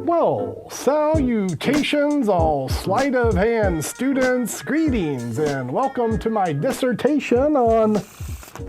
Well, salutations, all sleight of hand students, greetings, and welcome to my dissertation on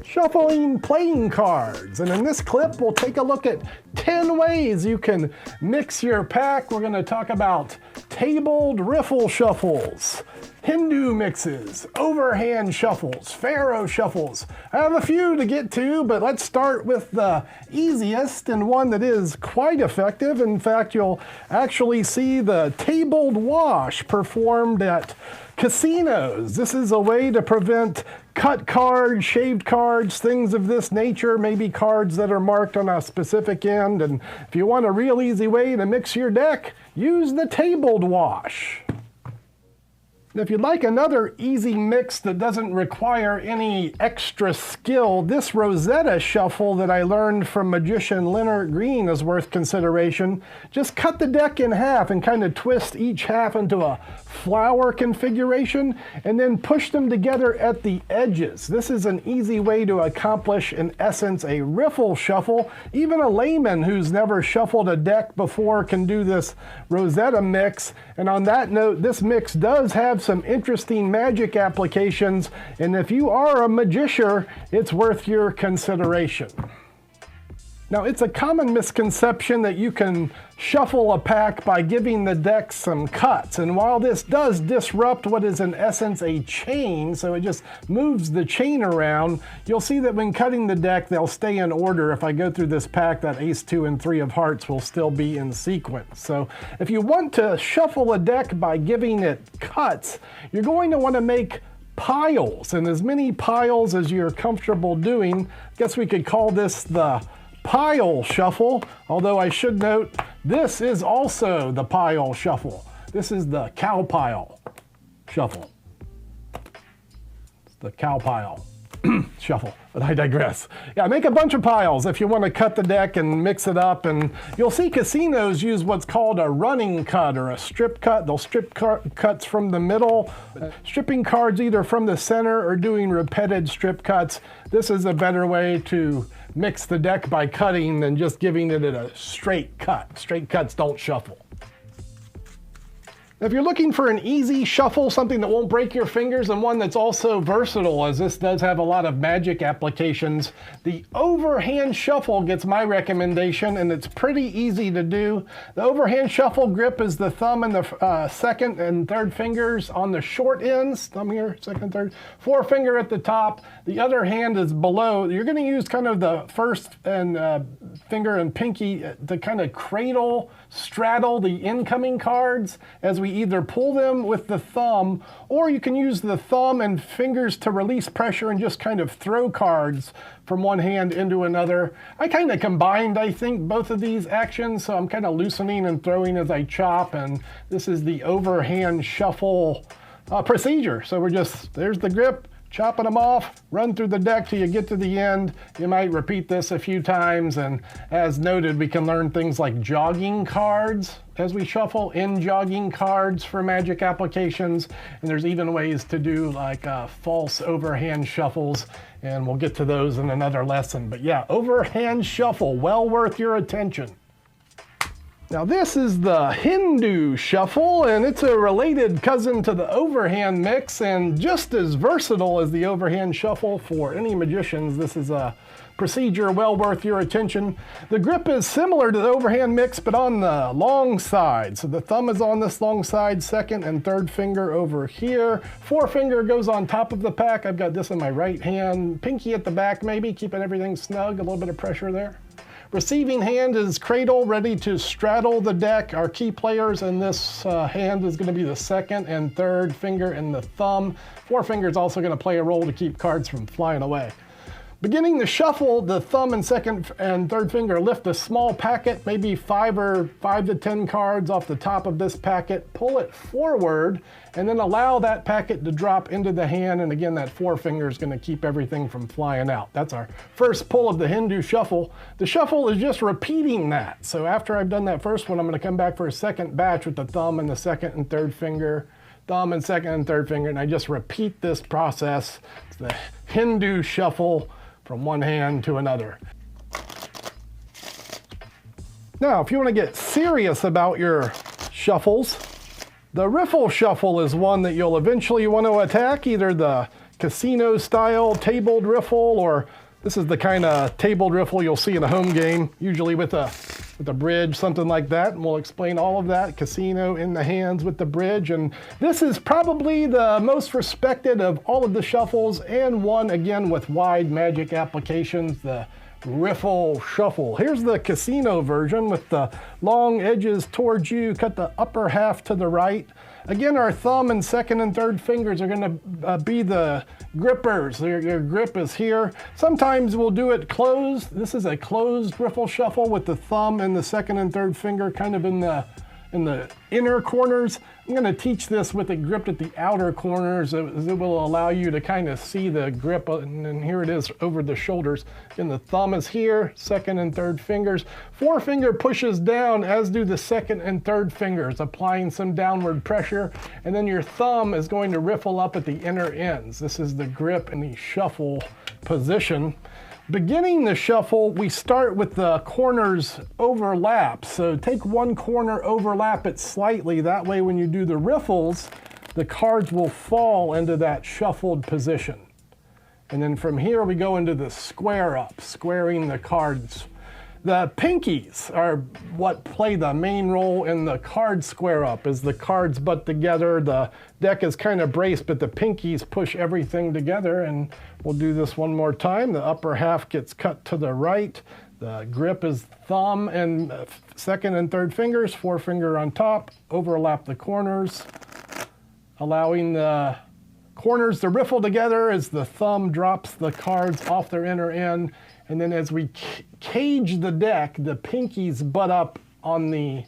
shuffling playing cards. And in this clip, we'll take a look at 10 ways you can mix your pack. We're going to talk about tabled riffle shuffles, Hindu mixes, overhand shuffles, Pharaoh shuffles. I have a few to get to, but let's start with the easiest and one that is quite effective. In fact, you'll actually see the tabled wash performed at casinos. This is a way to prevent cut cards, shaved cards, things of this nature, maybe cards that are marked on a specific end. And if you want a real easy way to mix your deck, use the tabled wash. If you'd like another easy mix that doesn't require any extra skill, this Rosetta shuffle that I learned from magician Leonard Green is worth consideration. Just cut the deck in half and kind of twist each half into a flower configuration and then push them together at the edges. This is an easy way to accomplish, in essence, a riffle shuffle. Even a layman who's never shuffled a deck before can do this Rosetta mix. And on that note, this mix does have some interesting magic applications, and if you are a magician, it's worth your consideration. Now, it's a common misconception that you can shuffle a pack by giving the deck some cuts, and while this does disrupt what is in essence a chain, so it just moves the chain around, you'll see that when cutting the deck, they'll stay in order. If I go through this pack, that ace, 2, and 3 of hearts will still be in sequence. So if you want to shuffle a deck by giving it cuts, you're going to want to make piles, and as many piles as you're comfortable doing. I guess we could call this the pile shuffle, although I should note this is also the pile shuffle. This is the cow pile shuffle. It's the cow pile shuffle, but I digress. Yeah, make a bunch of piles if you want to cut the deck and mix it up, and you'll see casinos use what's called a running cut or a strip cut. They'll strip cuts from the middle, stripping cards either from the center or doing repeated strip cuts. This is a better way to mix the deck by cutting than just giving it a straight cut. Straight cuts don't shuffle. If you're looking for an easy shuffle, something that won't break your fingers and one that's also versatile, as this does have a lot of magic applications, the overhand shuffle gets my recommendation, and it's pretty easy to do. The overhand shuffle grip is the thumb and the second and third fingers on the short ends. Thumb here, second, third. Forefinger at the top. The other hand is below. You're going to use kind of the first and finger and pinky to kind of cradle, straddle the incoming cards as we either pull them with the thumb, or you can use the thumb and fingers to release pressure and just kind of throw cards from one hand into another. I kind of combined, I think, both of these actions, so I'm kind of loosening and throwing as I chop, and this is the overhand shuffle procedure. So we're just, there's the grip, chopping them off, run through the deck till you get to the end. You might repeat this a few times, and as noted, we can learn things like jogging cards as we shuffle, in jogging cards for magic applications, and there's even ways to do like false overhand shuffles, and we'll get to those in another lesson. But yeah, overhand shuffle, well worth your attention. Now this is the Hindu shuffle, and it's a related cousin to the overhand mix and just as versatile as the overhand shuffle for any magicians. This is a procedure well worth your attention. The grip is similar to the overhand mix, but on the long side. So the thumb is on this long side, second and third finger over here. Forefinger goes on top of the pack. I've got this in my right hand. Pinky at the back maybe, keeping everything snug, a little bit of pressure there. Receiving hand is cradle, ready to straddle the deck. Our key players in this hand is going to be the second and third finger and the thumb. Forefinger is also going to play a role to keep cards from flying away. Beginning the shuffle, the thumb and second and third finger lift a small packet, maybe 5 to 10 cards off the top of this packet, pull it forward, and then allow that packet to drop into the hand. And again, that forefinger is going to keep everything from flying out. That's our first pull of the Hindu shuffle. The shuffle is just repeating that. So after I've done that first one, I'm going to come back for a second batch with the thumb and the second and third finger, thumb and second and third finger, and I just repeat this process. It's the Hindu shuffle from one hand to another. Now, if you want to get serious about your shuffles, the riffle shuffle is one that you'll eventually want to attack, either the casino style tabled riffle, or this is the kind of tabled riffle you'll see in a home game, usually with a bridge, something like that. And we'll explain all of that. Casino in the hands with the bridge. And this is probably the most respected of all of the shuffles, and one, again, with wide magic applications, the riffle shuffle. Here's the casino version with the long edges towards you. Cut the upper half to the right. Again, our thumb and second and third fingers are going to be the grippers. Your grip is here. Sometimes we'll do it closed. This is a closed riffle shuffle with the thumb and the second and third finger kind of in the inner corners. I'm going to teach this with it gripped at the outer corners. It will allow you to kind of see the grip, and here it is over the shoulders. And the thumb is here, second and third fingers. Forefinger pushes down, as do the second and third fingers, applying some downward pressure. And then your thumb is going to riffle up at the inner ends. This is the grip in the shuffle position. Beginning the shuffle, we start with the corners overlap. So take one corner, overlap it slightly. That way when you do the riffles, the cards will fall into that shuffled position. And then from here we go into the square up, squaring the cards. The pinkies are what play the main role in the card square up. As the cards butt together, the deck is kind of braced, but the pinkies push everything together. And we'll do this one more time. The upper half gets cut to the right. The grip is thumb and second and third fingers, forefinger on top. Overlap the corners, allowing the corners to riffle together as the thumb drops the cards off their inner end. And then as we cage the deck, the pinkies butt up on the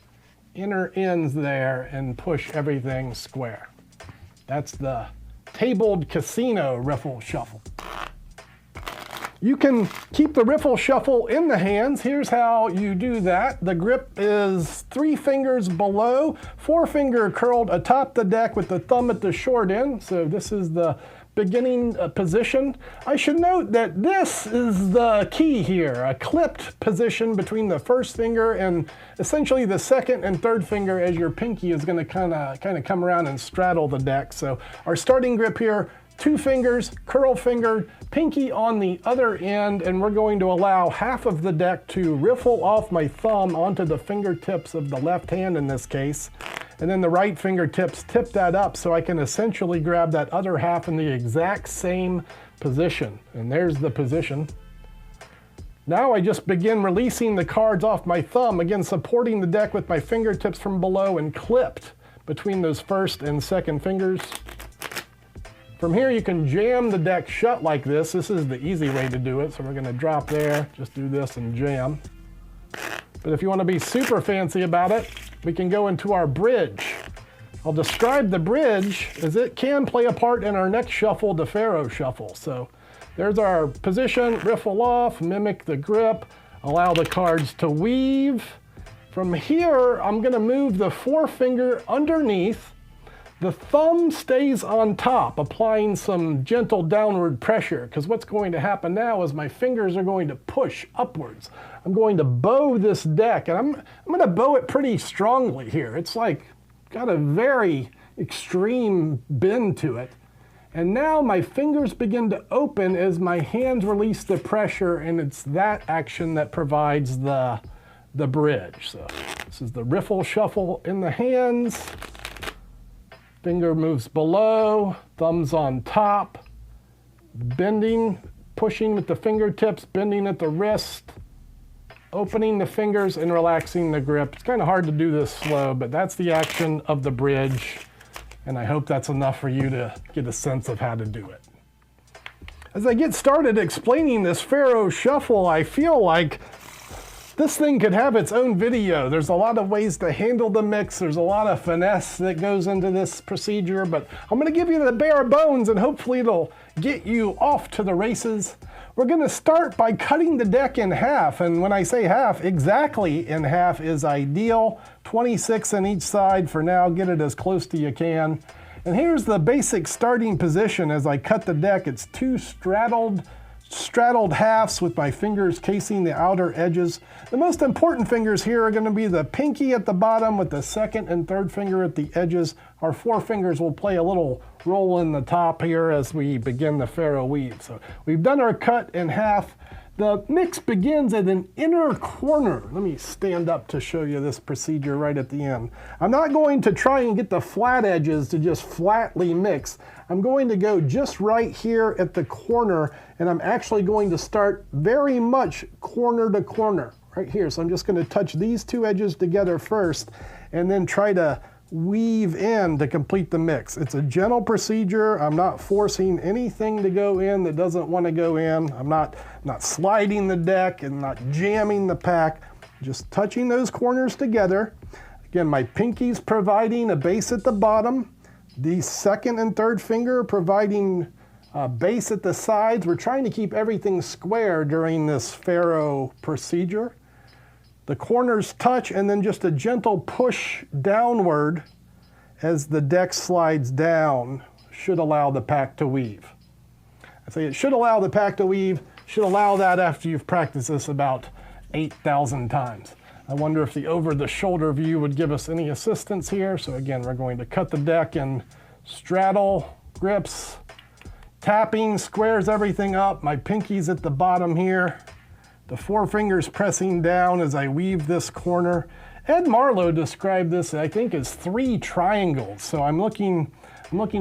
inner ends there and push everything square. That's the tabled casino riffle shuffle. You can keep the riffle shuffle in the hands. Here's how you do that. The grip is 3 fingers below, forefinger curled atop the deck with the thumb at the short end. So this is the beginning position. I should note that this is the key here, a clipped position between the first finger and essentially the second and third finger, as your pinky is going to kind of come around and straddle the deck. So our starting grip here, 2 fingers, curl finger, pinky on the other end, and we're going to allow half of the deck to riffle off my thumb onto the fingertips of the left hand in this case. And then the right fingertips tip that up so I can essentially grab that other half in the exact same position. And there's the position. Now I just begin releasing the cards off my thumb, again supporting the deck with my fingertips from below and clipped between those first and second fingers. From here you can jam the deck shut like this. This is the easy way to do it. So we're going to drop there, just do this and jam. But if you want to be super fancy about it, we can go into our bridge. I'll describe the bridge as it can play a part in our next shuffle, the Pharaoh shuffle. So there's our position, riffle off, mimic the grip, allow the cards to weave. From here, I'm going to move the forefinger underneath. The thumb stays on top, applying some gentle downward pressure, because what's going to happen now is my fingers are going to push upwards. I'm going to bow this deck, and I'm going to bow it pretty strongly here. It's like got a very extreme bend to it. And now my fingers begin to open as my hands release the pressure, and it's that action that provides the bridge. So this is the riffle shuffle in the hands. Finger moves below, thumbs on top, bending, pushing with the fingertips, bending at the wrist, opening the fingers and relaxing the grip. It's kind of hard to do this slow, but that's the action of the bridge, and I hope that's enough for you to get a sense of how to do it. As I get started explaining this Pharaoh shuffle, I feel like this thing could have its own video. There's a lot of ways to handle the mix. There's a lot of finesse that goes into this procedure, but I'm going to give you the bare bones and hopefully it'll get you off to the races. We're going to start by cutting the deck in half, and when I say half, exactly in half is ideal. 26 on each side for now. Get it as close to you can. And here's the basic starting position as I cut the deck. It's 2 straddled straddled halves with my fingers casing the outer edges. The most important fingers here are going to be the pinky at the bottom with the second and third finger at the edges. Our forefingers will play a little role in the top here as we begin the Pharaoh weave. So we've done our cut in half. The mix begins at an inner corner. Let me stand up to show you this procedure right at the end. I'm not going to try and get the flat edges to just flatly mix. I'm going to go just right here at the corner, and I'm actually going to start very much corner to corner right here. So I'm just going to touch these two edges together first and then try to weave in to complete the mix. It's a gentle procedure. I'm not forcing anything to go in that doesn't want to go in. I'm not sliding the deck and not jamming the pack, just touching those corners together. Again, my pinky's providing a base at the bottom. The second and third finger providing a base at the sides. We're trying to keep everything square during this Pharaoh procedure. The corners touch and then just a gentle push downward as the deck slides down should allow the pack to weave. I say it should allow the pack to weave, should allow that after you've practiced this about 8,000 times. I wonder if the over-the-shoulder view would give us any assistance here. So again, we're going to cut the deck in straddle grips. Tapping squares everything up. My pinky's at the bottom here. The forefingers pressing down as I weave this corner. Ed Marlowe described this, I think, as 3 triangles. So I'm looking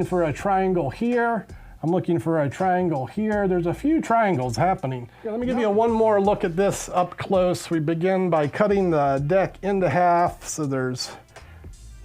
for a triangle here. I'm looking for a triangle here. There's a few triangles happening. Here, let me give you one more look at this up close. We begin by cutting the deck into half. So there's,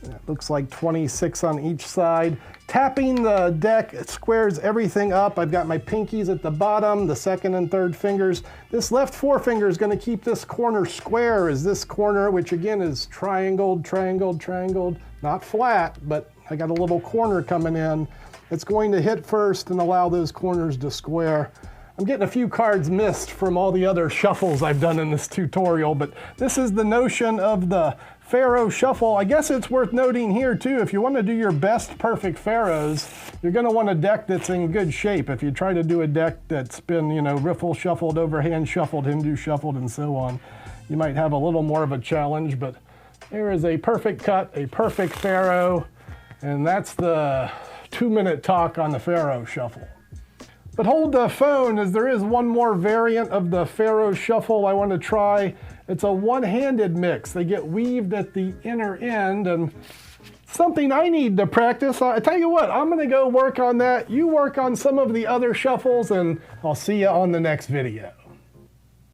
it looks like 26 on each side. Tapping the deck, it squares everything up. I've got my pinkies at the bottom, the second and third fingers. This left forefinger is going to keep this corner square as this corner, which again is triangled, triangled, triangled. Not flat, but I got a little corner coming in. It's going to hit first and allow those corners to square. I'm getting a few cards missed from all the other shuffles I've done in this tutorial, but this is the notion of the Pharaoh shuffle. I guess it's worth noting here too, if you want to do your best perfect Pharaohs, you're going to want a deck that's in good shape. If you try to do a deck that's been, riffle shuffled, overhand shuffled, Hindu shuffled, and so on, you might have a little more of a challenge, but here is a perfect cut, a perfect Pharaoh, and that's the 2-minute talk on the Pharaoh shuffle. But hold the phone, as there is one more variant of the Pharaoh shuffle I want to try. It's a one-handed mix. They get weaved at the inner end, and something I need to practice. I tell you what, I'm going to go work on that. You work on some of the other shuffles, and I'll see you on the next video.